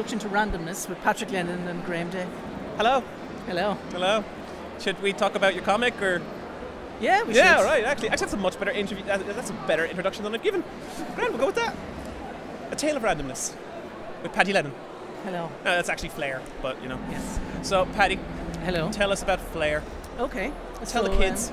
Introduction to Randomness with Paddy Lennon and Graham Day. Hello. Hello. Hello. Should we talk about your comic or? Yeah, we should. Yeah, right. Actually, that's a much better interview. That's a better introduction than I've given. Grand, we'll go with that. A Tale of Randomness with Paddy Lennon. Hello. That's actually Flair, but you know. Yes. So, Paddy. Hello. Tell us about Flair. Okay. Tell the kids.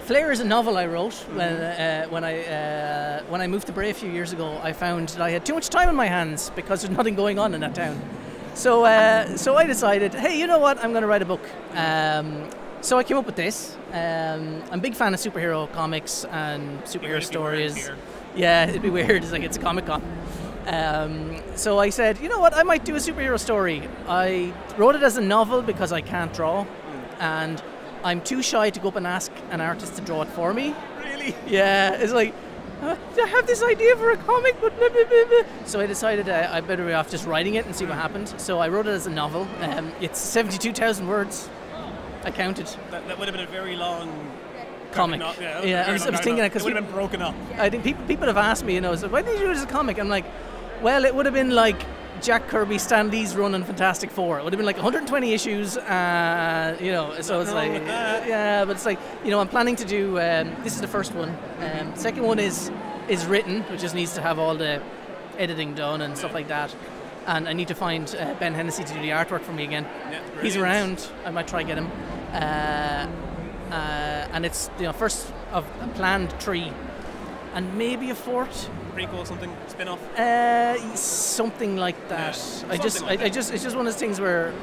Flair is a novel I wrote when I moved to Bray a few years ago. I found that I had too much time on my hands because there's nothing going on in that town. So I decided, hey, you know what? I'm going to write a book. So I came up with this. I'm a big fan of superhero comics and superhero stories. Yeah, it'd be weird. It's like it's a Comic Con. So I said, you know what? I might do a superhero story. I wrote it as a novel because I can't draw, and I'm too shy to go up and ask an artist to draw it for me. Really? Yeah, it's like, I have this idea for a comic, but blah, blah, blah, blah. So I decided I better be off just writing it and see what happened. So I wrote it as a novel. It's 72,000 words. I counted. That would have been a very long comic. Yeah, I was thinking that because it would have been broken up. I think people have asked me, you know, so why did you do it as a comic? I'm like, well, it would have been like Jack Kirby, Stan Lee's run on Fantastic Four. It would have been like 120 issues, you know. So it's like, yeah, but it's like, you know, I'm planning to do. This is the first one. Second one is written, which just needs to have all the editing done and stuff like that. And I need to find Ben Hennessy to do the artwork for me again. Yeah, he's around. I might try get him. And it's, you know, first of a planned 3, and maybe a 4th. Prequel, something, spin-off. Something like that. Yeah, it's just one of those things where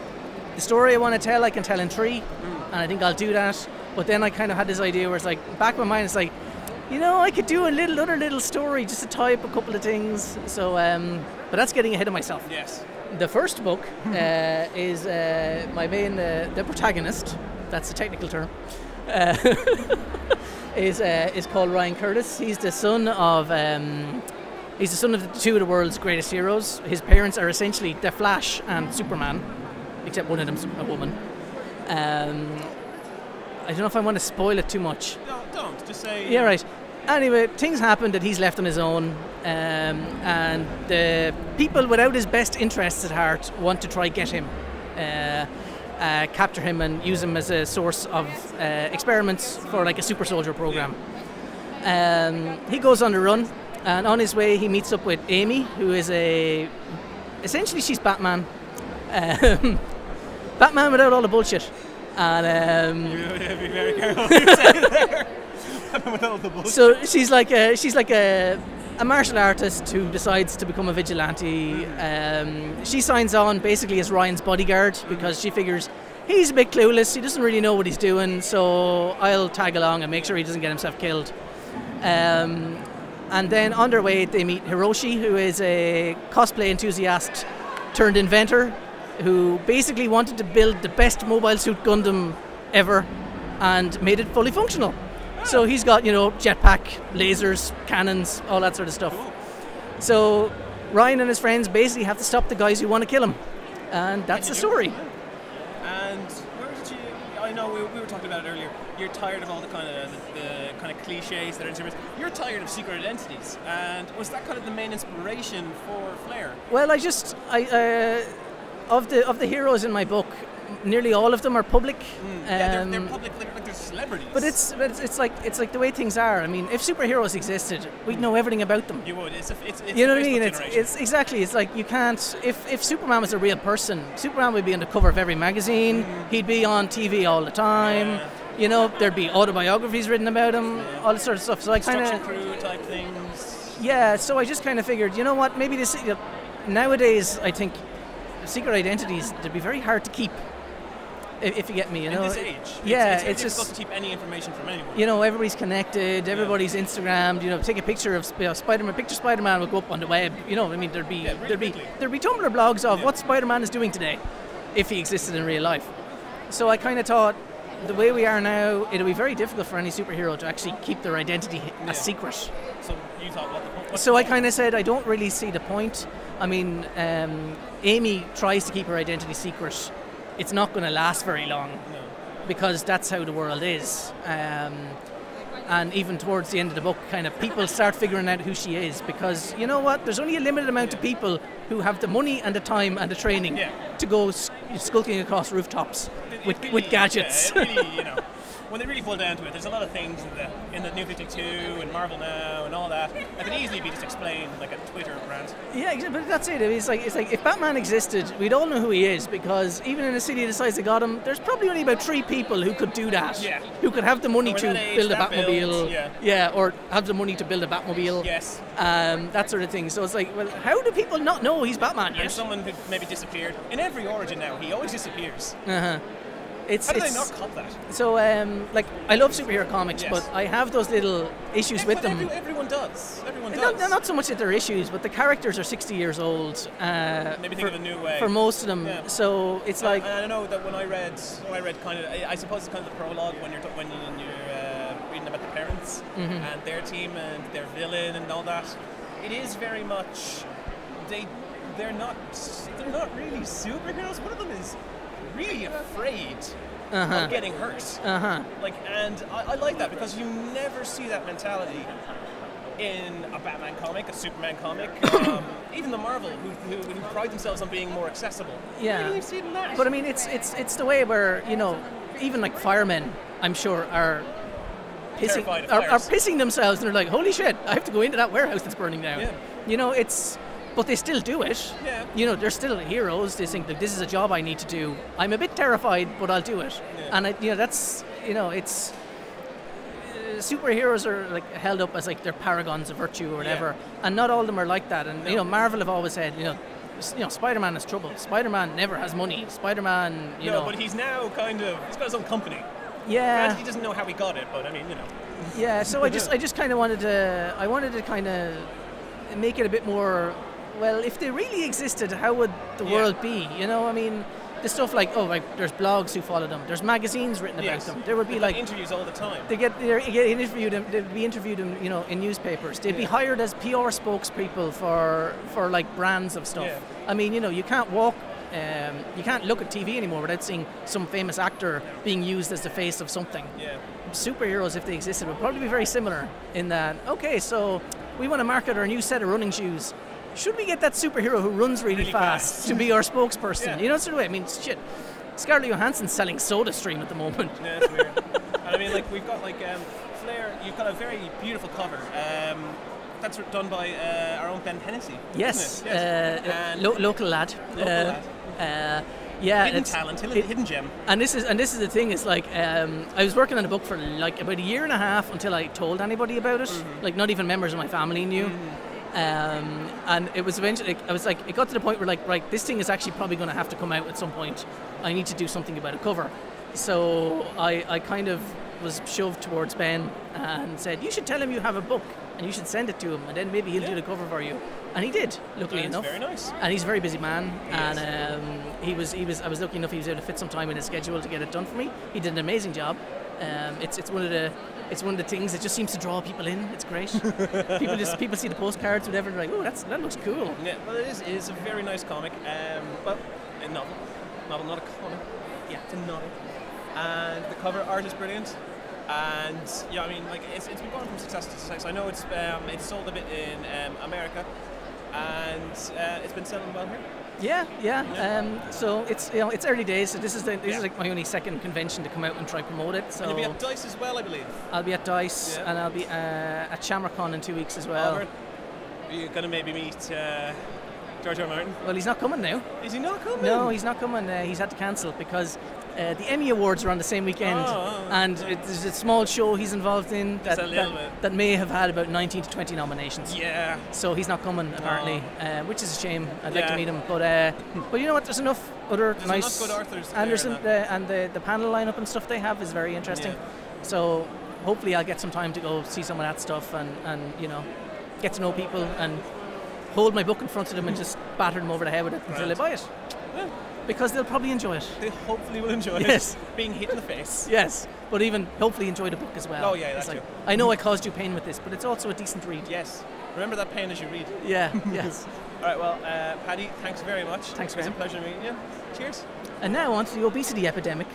the story I want to tell, I can tell in 3, and I think I'll do that. But then I kind of had this idea where it's like, back of my mind, it's like, you know, I could do another little story just to tie up a couple of things. So, but that's getting ahead of myself. Yes. The first book is my main, the protagonist. That's the technical term. Is called Ryan Curtis. He's the son of two of the world's greatest heroes. His parents are essentially the Flash and Superman, except one of them's a woman. I don't know if I want to spoil it too much. No, don't. Just say. Yeah, right. Anyway, things happen that he's left on his own, and the people without his best interests at heart want to try get him. Capture him and use him as a source of experiments for like a super soldier program. He goes on the run, and on his way he meets up with Amy, who is essentially she's Batman. Batman without all the bullshit. And you have to be very careful what you say there. Without all the bullshit. So she's like a martial artist who decides to become a vigilante. She signs on basically as Ryan's bodyguard because she figures he's a bit clueless, he doesn't really know what he's doing, so I'll tag along and make sure he doesn't get himself killed. And then on their way they meet Hiroshi, who is a cosplay enthusiast turned inventor who basically wanted to build the best mobile suit Gundam ever and made it fully functional. So he's got, you know, jetpack, lasers, cannons, all that sort of stuff. Cool. So Ryan and his friends basically have to stop the guys who want to kill him. And that's the story. And where did you... I know we were talking about it earlier. You're tired of all the kind of cliches that are in series. You're tired of secret identities. And was that kind of the main inspiration for Flair? Well, of the heroes in my book, nearly all of them are public. Yeah, they're public, like they're celebrities. But it's like the way things are. I mean, if superheroes existed, we'd know everything about them. You would. It's you know what I mean? It's exactly. It's like you can't. If Superman was a real person, Superman would be on the cover of every magazine. He'd be on TV all the time. Yeah. You know, there'd be autobiographies written about him, all this sort of stuff. So I kind of crew type things. Yeah. So I just kind of figured, you know what? Maybe this nowadays, I think secret identities they'd be very hard to keep. If you get me, you know. In this age, yeah, it's just difficult to keep any information from anyone. You know, everybody's connected. Everybody's Instagrammed. You know, take a picture of Spider-Man. Picture Spider-Man will go up on the web. You know, I mean, there'd be Tumblr blogs of what Spider-Man is doing today, if he existed in real life. So I kind of thought, the way we are now, it'll be very difficult for any superhero to actually keep their identity a secret. So you thought, what? So I kind of said, I don't really see the point. I mean, Amy tries to keep her identity secret. It's not going to last very long because that's how the world is. and even towards the end of the book, kind of people start figuring out who she is, because you know what? There's only a limited amount of people who have the money and the time and the training to go skulking across rooftops with gadgets. Yeah, really, you know, when they really pull down to it, there's a lot of things in the New 52 and Marvel Now and all that could easily be just explained like a Twitter rant. Yeah, but that's it. It's like if Batman existed, we'd all know who he is, because even in a city the size of Gotham, there's probably only about 3 people who could do that. Yeah. Who could have the money to build a Batmobile. Or have the money to build a Batmobile. Yes. That sort of thing. So it's like, well, how do people not know he's Batman yet? And someone who maybe disappeared. In every origin now, he always disappears. Uh-huh. How do they not cut that? So, like, I love superhero comics, but I have those little issues with them. Everyone does. Everyone does. Not so much that they're issues, but the characters are 60 years old. Maybe think of a new way. For most of them. Yeah. So it's like. And I know that when I read kind of, I suppose it's kind of the prologue when you're reading about the parents and their team and their villain and all that. It is very much they're not really superheroes. One of them is really afraid of getting hurt. Like, and I like that, because you never see that mentality in a Batman comic, a Superman comic, even the Marvel, who pride themselves on being more accessible. Yeah. You really see it in that. But I mean, it's the way where, you know, even like firemen, I'm sure, are pissing themselves, and they're like, holy shit, I have to go into that warehouse that's burning down. Yeah. You know, but they still do it. Yeah. You know, they're still heroes. They think that this is a job I need to do. I'm a bit terrified, but I'll do it. Yeah. And that's, you know, it's superheroes are like held up as like they're paragons of virtue or whatever, and not all of them are like that. And you know, Marvel have always said, you know, Spider-Man has trouble. Spider-Man never has money. Spider-Man, you know. But he's now he's got his own company. Yeah. And he doesn't know how he got it, but I mean, you know. Yeah. So I just kind of wanted to kind of make it a bit more. Well, if they really existed, how would the world be? You know, I mean, the stuff like there's blogs who follow them. There's magazines written about them. There would be like interviews all the time. They get interviewed. They'd be interviewed in, you know, in newspapers. They'd be hired as PR spokespeople for like brands of stuff. Yeah. I mean, you know, you can't walk. You can't look at TV anymore without seeing some famous actor being used as the face of something. Yeah. Superheroes, if they existed, would probably be very similar in that. Okay, so we want to market our new set of running shoes. Should we get that superhero who runs really fast to be our spokesperson? Yeah. You know, sort of way. I mean, shit. Scarlett Johansson's selling SodaStream at the moment. Yeah, it's weird. And I mean, like, we've got like Flair. You've got a very beautiful cover. That's done by our own Ben Hennessy. Yes. Local lad. Yeah, hidden talent, hidden gem. And this is the thing. Is like I was working on a book for like about a year and a half until I told anybody about it. Like, not even members of my family knew. And it was eventually, I was like, it got to the point where like, right, this thing is actually probably going to have to come out at some point. I need to do something about a cover. So I kind of was shoved towards Ben and said, you should tell him you have a book and you should send it to him, and then maybe he'll do the cover for you. And he did, luckily enough. Very nice. And he's a very busy man, I was lucky enough he was able to fit some time in his schedule to get it done for me. He did an amazing job. It's one of the things that just seems to draw people in. It's great. people see the postcards, whatever, and they're like, oh, that looks cool. Yeah, well, it is a very nice comic. Well, a novel, not a comic. Yeah, it's a novel. And the cover art is brilliant. And yeah, I mean, like, it's been going from success to success. I know it's sold a bit in America, and it's been selling well here. Yeah. So it's early days. So this is like my only second convention to come out and try promote it. So and you'll be at DICE as well, I believe. I'll be at DICE, and I'll be at ShamrockCon in 2 weeks as well. Are you gonna maybe meet George R. Martin? Well, he's not coming now. Is he not coming? No, he's not coming. He's had to cancel because the Emmy Awards are on the same weekend, and there's a small show he's involved in that may have had about 19 to 20 nominations. Yeah. So he's not coming apparently, which is a shame. I'd like to meet him, but you know what? There's enough other nice. Enough good authors. And the panel lineup and stuff they have is very interesting. Yeah. So hopefully I'll get some time to go see some of that stuff and you know, get to know people and hold my book in front of them and just batter them over the head with it until they buy it. Yeah. Because they'll probably enjoy it. They hopefully will enjoy it. Being hit in the face. Yes, but even hopefully enjoy the book as well. Oh yeah, that's like, I know I caused you pain with this, but it's also a decent read. Yes. Remember that pain as you read. Yeah, yes. All right, well, Paddy, thanks very much. Thanks, It was a pleasure meeting you. Cheers. And now on to the obesity epidemic.